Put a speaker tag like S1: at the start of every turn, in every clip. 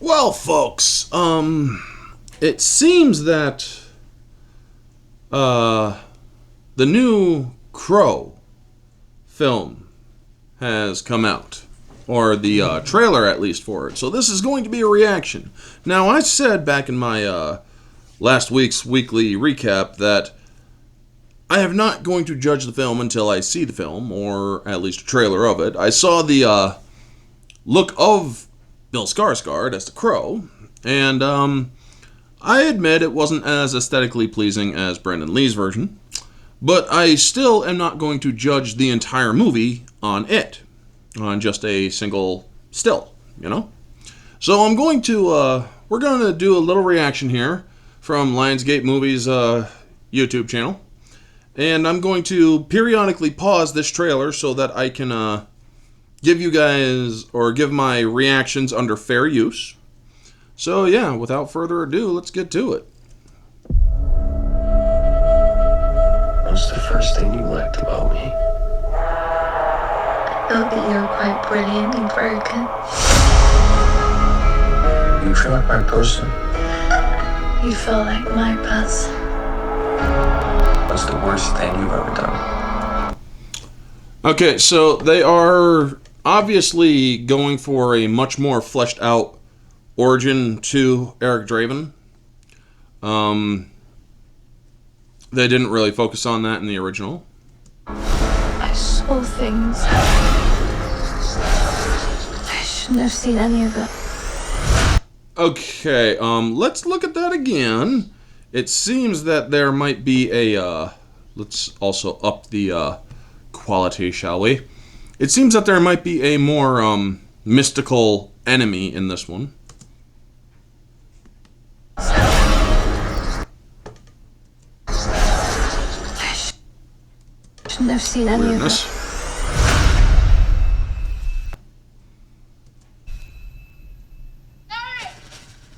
S1: Well, folks, it seems that the new Crow film has come out, or the trailer at least for it. So this is going to be a reaction. Now, I said back in my last week's weekly recap that I am not going to judge the film until I see the film, or at least a trailer of it. I saw the look of Bill Skarsgard as the Crow, and I admit it wasn't as aesthetically pleasing as Brandon Lee's version, but I still am not going to judge the entire movie on it, on just a single still, you know? So I'm going to, we're going to do a little reaction here from Lionsgate Movies' YouTube channel, and I'm going to periodically pause this trailer so that I can give you guys, or give my reactions under fair use. So yeah, without further ado, let's get to it.
S2: What's the first thing you liked about me?
S3: I thought that you were quite brilliant and broken.
S2: You feel like my person?
S3: You feel like my buzz.
S2: What's the worst thing you've ever done?
S1: Okay, so they are obviously going for a much more fleshed out origin to Eric Draven. They didn't really focus on that in the original.
S3: I saw things. I shouldn't have seen any of it.
S1: Okay, let's look at that again. It seems that there might be a, let's also up the quality, shall we? It seems that there might be a more mystical enemy in this one.
S3: I shouldn't have seen any
S1: Weirdness.
S3: of it.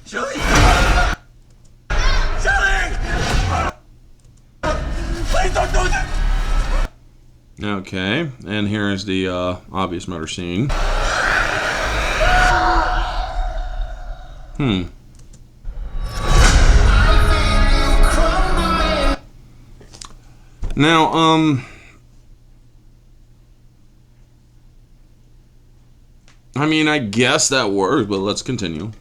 S2: Julie! Julie! Please don't do that!
S1: Okay, and here is the obvious murder scene. Now, I mean, I guess that works, but let's continue.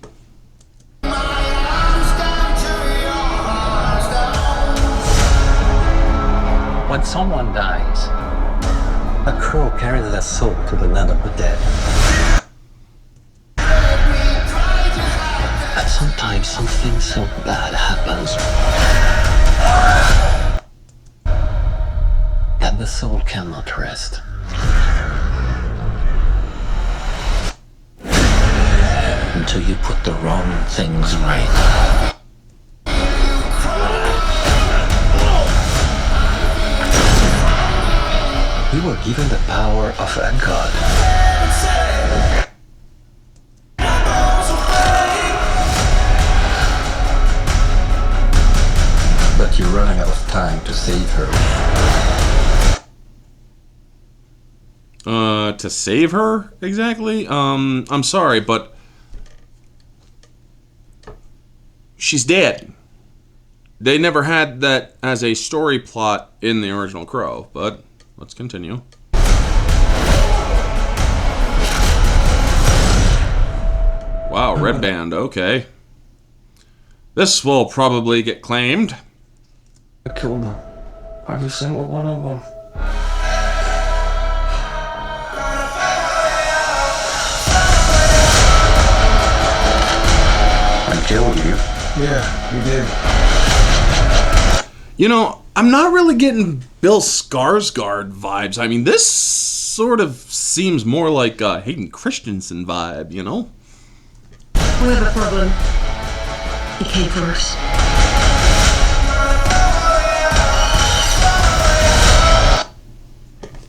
S2: When someone dies, a crow carries their soul to the land of the dead. And sometimes something so bad happens that the soul cannot rest. Until you put the wrong things right. We were given the power of a god. But you're running out of time to save her.
S1: To save her? Exactly? I'm sorry, but she's dead. They never had that as a story plot in the original Crow, but let's continue. Wow, red band, okay. This will probably get claimed.
S2: I killed them. Every single one of them. I killed you. Yeah, you did.
S1: You know, I'm not really getting Bill Skarsgard vibes. I mean, this sort of seems more like a Hayden Christensen vibe, you know?
S4: We have a problem. He came for us.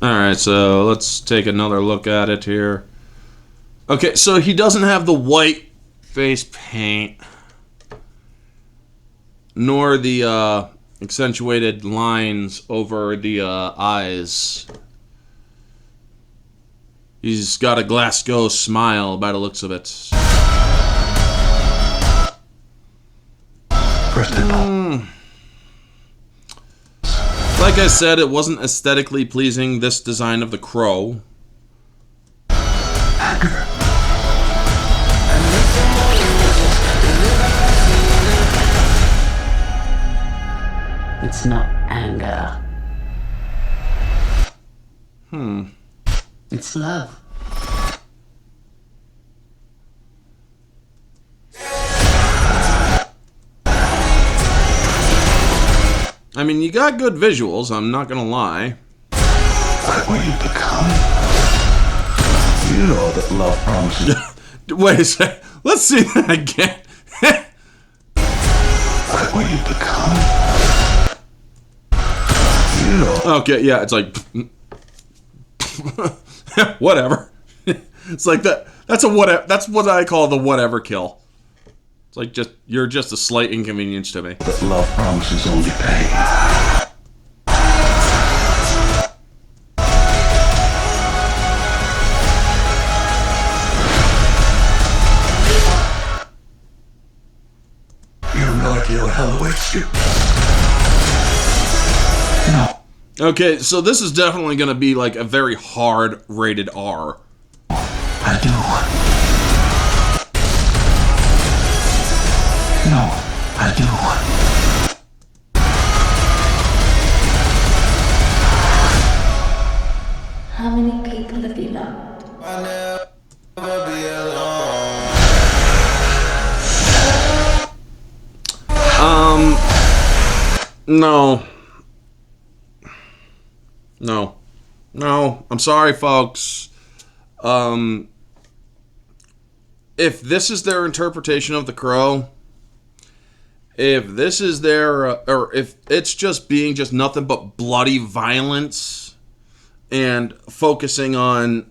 S1: Alright, so let's take another look at it here. Okay, so he doesn't have the white face paint, nor the accentuated lines over the eyes. He's got a Glasgow smile by the looks of it.
S2: first people.
S1: Like I said, it wasn't aesthetically pleasing, this design of the crow.
S2: Anger.
S4: It's not anger. It's love.
S1: I mean, you got good visuals, I'm not gonna lie.
S2: Look what you've become. You know that love promises.
S1: Wait a sec. Let's see that again.
S2: Look what you've become. You know.
S1: Okay, yeah, it's like... whatever. It's like that. That's a whatever. That's what I call the whatever kill. It's like you're just a slight inconvenience to me.
S2: That love promises only pain. You have no idea what hell awaits you. No.
S1: Okay, so this is definitely going to be like a very hard rated R.
S2: I do. No, I do.
S3: How many people have you loved?
S1: No. No. No. I'm sorry, folks. If this is their interpretation of The Crow, if this is their, or if it's just being just nothing but bloody violence and focusing on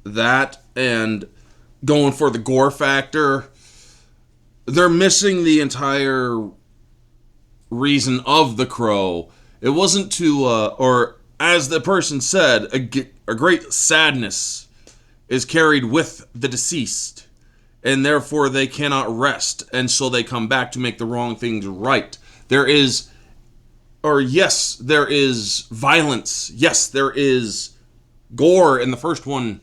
S1: that and going for the gore factor, they're missing the entire reason of The Crow. It wasn't to, or as the person said, a great sadness is carried with the deceased, and therefore they cannot rest, and so they come back to make the wrong things right. There is, or yes, there is violence. Yes, there is gore in the first one.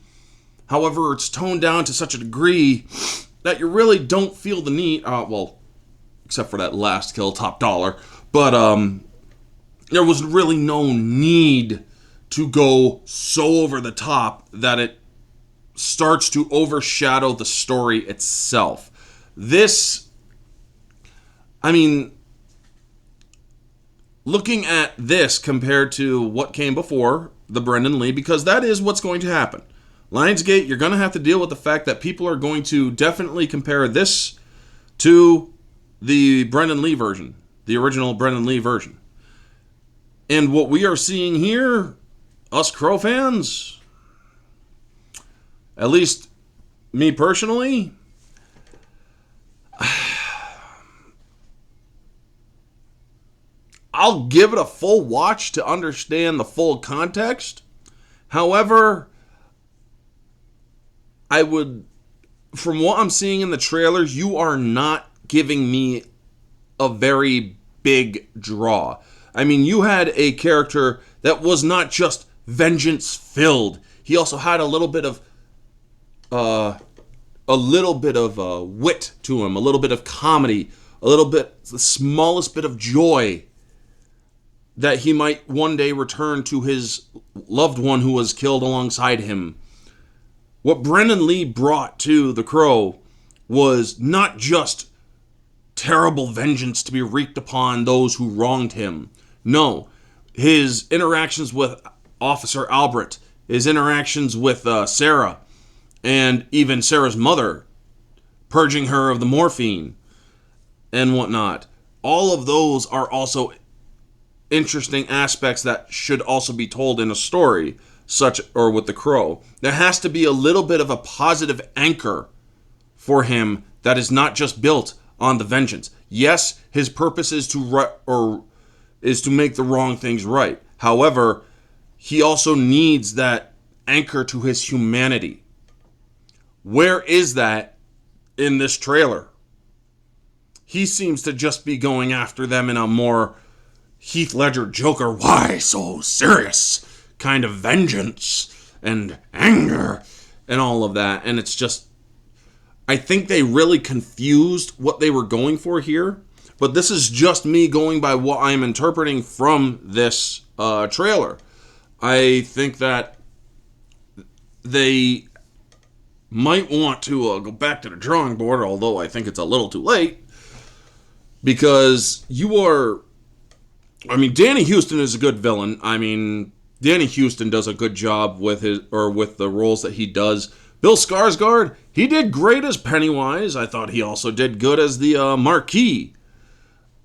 S1: However, it's toned down to such a degree that you really don't feel the need, well, except for that last kill, top dollar, but there was really no need to go so over the top that it starts to overshadow the story itself. This, I mean, looking at this compared to what came before the Brendan Lee, because that is what's going to happen. Lionsgate, you're going to have to deal with the fact that people are going to definitely compare this to the Brendan Lee version, the original Brendan Lee version. And what we are seeing here, us Crow fans, at least me personally, I'll give it a full watch to understand the full context. However, I would, from what I'm seeing in the trailers, you are not giving me a very big draw. I mean, you had a character that was not just vengeance filled. He also had a little bit of wit to him, a little bit of comedy, a little bit, the smallest bit of joy that he might one day return to his loved one who was killed alongside him. What Brendan Lee brought to The Crow was not just terrible vengeance to be wreaked upon those who wronged him. No, his interactions with Officer Albert, his interactions with Sarah, and even Sarah's mother, purging her of the morphine and whatnot. All of those are also interesting aspects that should also be told in a story, such or with The Crow. There has to be a little bit of a positive anchor for him that is not just built on the vengeance. Yes, his purpose is to make the wrong things right. However, he also needs that anchor to his humanity. Where is that in this trailer? he seems to just be going after them in a more Heath Ledger Joker, why so serious kind of vengeance and anger and all of that. And it's just, I think they really confused what they were going for here. But this is just me going by what I'm interpreting from this trailer. I think that they might want to go back to the drawing board, although I think it's a little too late. Because Danny Houston is a good villain. I mean, Danny Houston does a good job with the roles that he does. Bill Skarsgard, he did great as Pennywise. I thought he also did good as the Marquis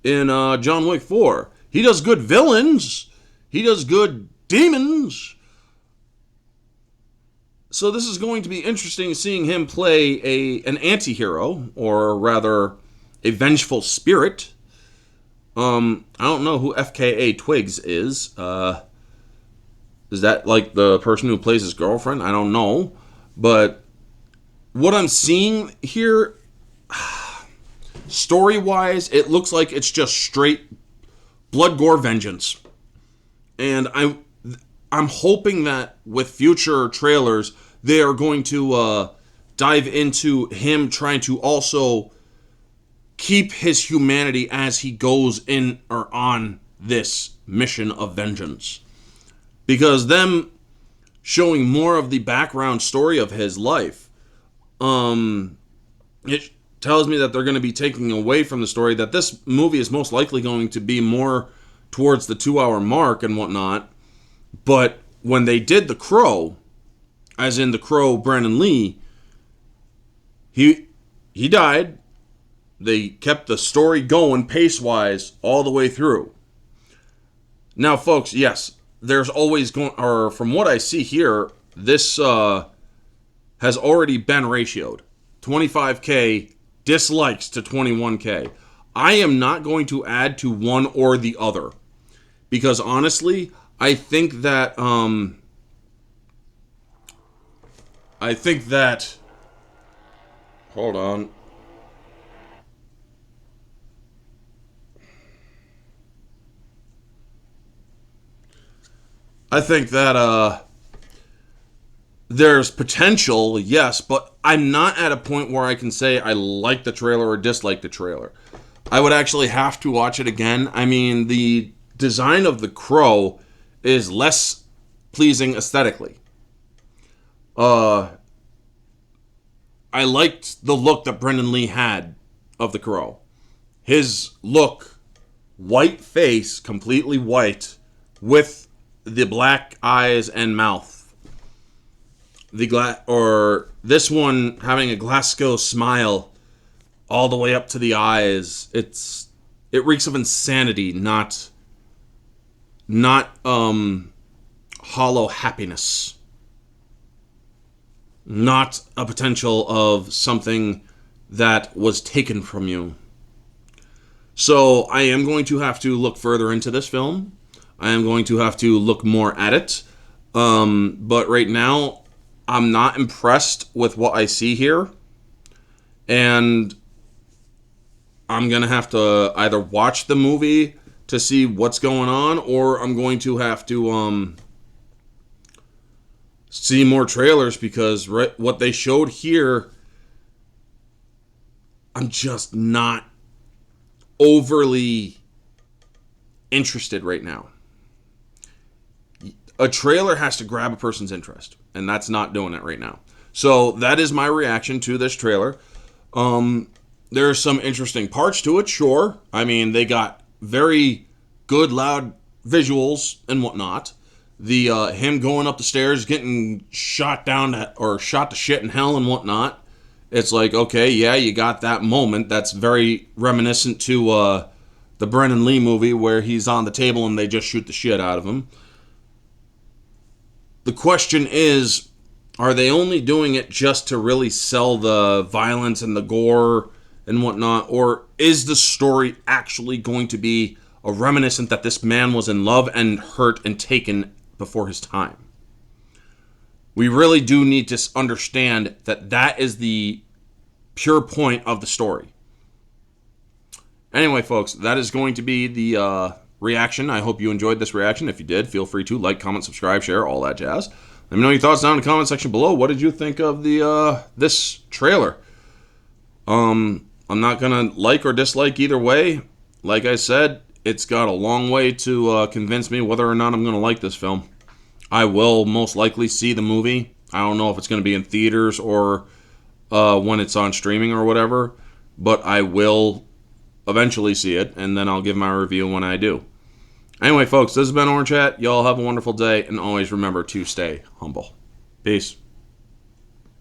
S1: in John Wick 4. He does good villains. He does good demons. So this is going to be interesting seeing him play an anti-hero, or rather a vengeful spirit. I don't know who FKA Twigs is. Is that like the person who plays his girlfriend? I don't know. But what I'm seeing here, story-wise, it looks like it's just straight blood, gore, vengeance. And I'm hoping that with future trailers, they are going to dive into him trying to also keep his humanity as he goes in or on this mission of vengeance. Because them showing more of the background story of his life, it tells me that they're going to be taking away from the story, that this movie is most likely going to be more towards the 2-hour mark and whatnot. But when they did The Crow, as in The Crow, Brandon Lee, he died. They kept the story going pace-wise all the way through. Now, folks, yes, there's always from what I see here, this has already been ratioed. 25K dislikes to 21K. I am not going to add to one or the other. Because honestly, I think that hold on. I think that there's potential, yes, but I'm not at a point where I can say I like the trailer or dislike the trailer. I would actually have to watch it again. I mean, the design of The Crow is less pleasing aesthetically. I liked the look that Brendan Lee had of The Crow. His look, white face, completely white, with the black eyes and mouth. This one having a Glasgow smile all the way up to the eyes. It reeks of insanity, not hollow happiness. Not a potential of something that was taken from you. So I am going to have to look further into this film. I am going to have to look more at it. But right now, I'm not impressed with what I see here. And I'm going to have to either watch the movie to see what's going on, or I'm going to have to see more trailers, because what they showed here, I'm just not overly interested right now. A trailer has to grab a person's interest, and that's not doing it right now. So that is my reaction to this trailer. There are some interesting parts to it, sure. I mean, they got very good, loud visuals and whatnot. The him going up the stairs, getting shot to shit in hell and whatnot. It's like, okay, yeah, you got that moment. That's very reminiscent to the Brendan Lee movie where he's on the table and they just shoot the shit out of him. The question is, are they only doing it just to really sell the violence and the gore and whatnot? Or is the story actually going to be a reminiscent that this man was in love and hurt and taken before his time? We really do need to understand that that is the pure point of the story. Anyway, folks, that is going to be the reaction. I hope you enjoyed this reaction. If you did, feel free to like, comment, subscribe, share, all that jazz. Let me know your thoughts down in the comment section below. What did you think of the this trailer? I'm not gonna like or dislike either way. Like I said, it's got a long way to convince me whether or not I'm gonna like this film. I will most likely see the movie. I don't know if it's gonna be in theaters or when it's on streaming or whatever, but I will eventually see it, and then I'll give my review when I do. Anyway, folks, this has been Orange Hat. Y'all have a wonderful day, and always remember to stay humble. Peace.